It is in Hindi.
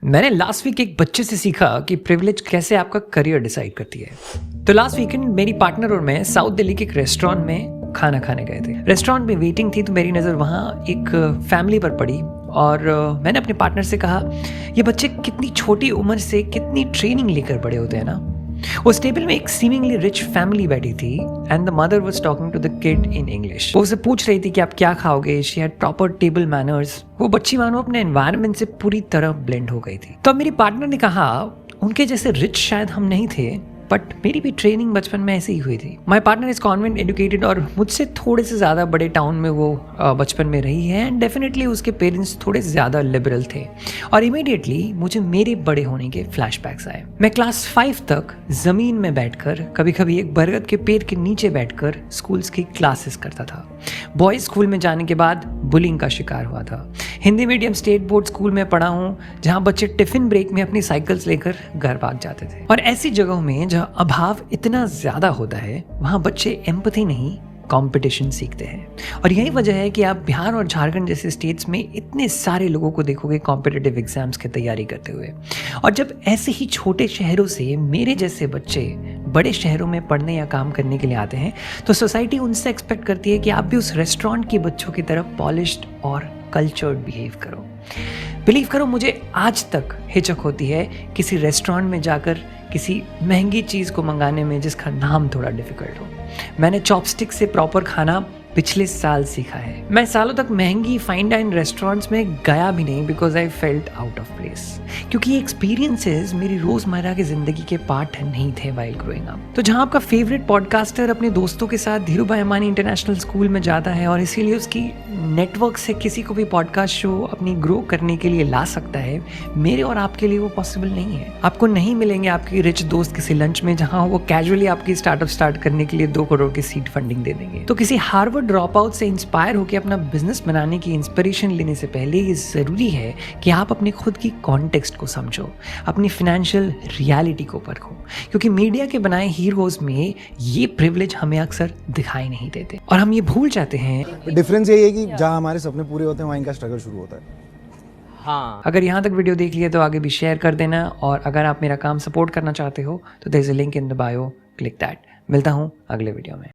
मैंने लास्ट वीक एक बच्चे से सीखा कि प्रिविलेज कैसे आपका करियर डिसाइड करती है। तो लास्ट वीकेंड मेरी पार्टनर और मैं साउथ दिल्ली के एक रेस्टोरेंट में खाना खाने गए थे। रेस्टोरेंट में वेटिंग थी तो मेरी नज़र वहाँ एक फैमिली पर पड़ी और मैंने अपने पार्टनर से कहा, ये बच्चे कितनी छोटी उम्र से कितनी ट्रेनिंग लेकर बड़े होते हैं ना। उस टेबल में एक सीमिंगली रिच फैमिली बैठी थी and the mother was talking to the kid in English. वो उसे पूछ रही थी कि आप क्या खाओगे। She had proper table manners. वो बच्ची मानो अपने एनवायरनमेंट से पूरी तरह ब्लेंड हो गई थी। तो मेरी पार्टनर ने कहा, उनके जैसे रिच शायद हम नहीं थे, बट मेरी भी ट्रेनिंग बचपन में ऐसी ही हुई थी। My partner is convent educated और मुझसे थोड़े से ज़्यादा बड़े टाउन में वो बचपन में रही है एंड डेफिनेटली उसके पेरेंट्स थोड़े ज़्यादा लिबरल थे और इमीडिएटली मुझे मेरे बड़े होने के फ्लैशबैक्स आए। मैं क्लास 5 तक ज़मीन में बैठकर, कभी कभी एक बरगद के पेड़ के नीचे बैठकर स्कूल्स की क्लासेस करता था। बॉयज़ स्कूल में जाने के बाद बुलिंग का शिकार हुआ था। Hindi medium state board school में पढ़ा हूँ जहाँ बच्चे टिफिन ब्रेक में अपनी साइकिल्स लेकर घर भाग जाते थे। और ऐसी जगहों में जहाँ अभाव इतना ज़्यादा होता है वहाँ बच्चे एम्पैथी नहीं कंपटीशन सीखते हैं। और यही वजह है कि आप बिहार और झारखंड जैसे स्टेट्स में इतने सारे लोगों को देखोगे कॉम्पिटिटिव एग्जाम्स की तैयारी करते हुए। और जब ऐसे ही छोटे शहरों से मेरे जैसे बच्चे बड़े शहरों में पढ़ने या काम करने के लिए आते हैं तो सोसाइटी उनसे एक्सपेक्ट करती है कि आप भी उस रेस्टोरेंट के बच्चों की तरफ पॉलिश्ड और कल्चर्ड बिहेव करो। बिलीव करो, मुझे आज तक हिचक होती है किसी रेस्टोरेंट में जाकर किसी महंगी चीज़ को मंगाने में जिसका नाम थोड़ा डिफ़िकल्ट हो। मैंने चॉपस्टिक से प्रॉपर खाना पिछले साल सीखा है। मैं सालों तक महंगी फाइन डाइन रेस्टोरेंट्स में गया भी नहीं because I felt out of place, क्योंकि ये एक्सपीरियंसेस मेरी रोज़मर्रा की ज़िंदगी के पार्ट नहीं थे वाइल ग्रोइंग अप। तो जहाँ आपका फेवरेट पॉडकास्टर अपने दोस्तों के साथ धीरू भाई अंबानी इंटरनेशनल स्कूल में जाता है और इसीलिए उसकी नेटवर्क से किसी को भी पॉडकास्ट शो अपनी ग्रो करने के लिए ला सकता है, मेरे और आपके लिए वो पॉसिबल नहीं है। आपको नहीं मिलेंगे आपके रिच दोस्त किसी लंच में जहाँ वो कैजुअली आपकी स्टार्टअप स्टार्ट करने के लिए 2 करोड़ की सीड फंडिंग दे देंगे। तो किसी हार्वर्ड ड्रॉप आउट से इंस्पायर होकर अपना बिजनेस बनाने की इंस्पिरेशन लेने से पहले ये ज़रूरी है कि आप अपने खुद की कॉन्टेक्स्ट को समझो, अपनी फाइनेंशियल रियलिटी को परखो, क्योंकि मीडिया के बनाए हीरोज में ये प्रिविलेज हमें अक्सर दिखाई नहीं देते और हम ये भूल जाते हैं। डिफरेंस यही है कि जहाँ हमारे सपने पूरे होते हैं वहाँ इनका स्ट्रगल शुरू होता है। हाँ, अगर यहाँ तक वीडियो देख लिया तो आगे भी शेयर कर देना और अगर आप मेरा काम सपोर्ट करना चाहते हो तो there is a link in the bio, click that. मिलता हूँ अगले वीडियो में।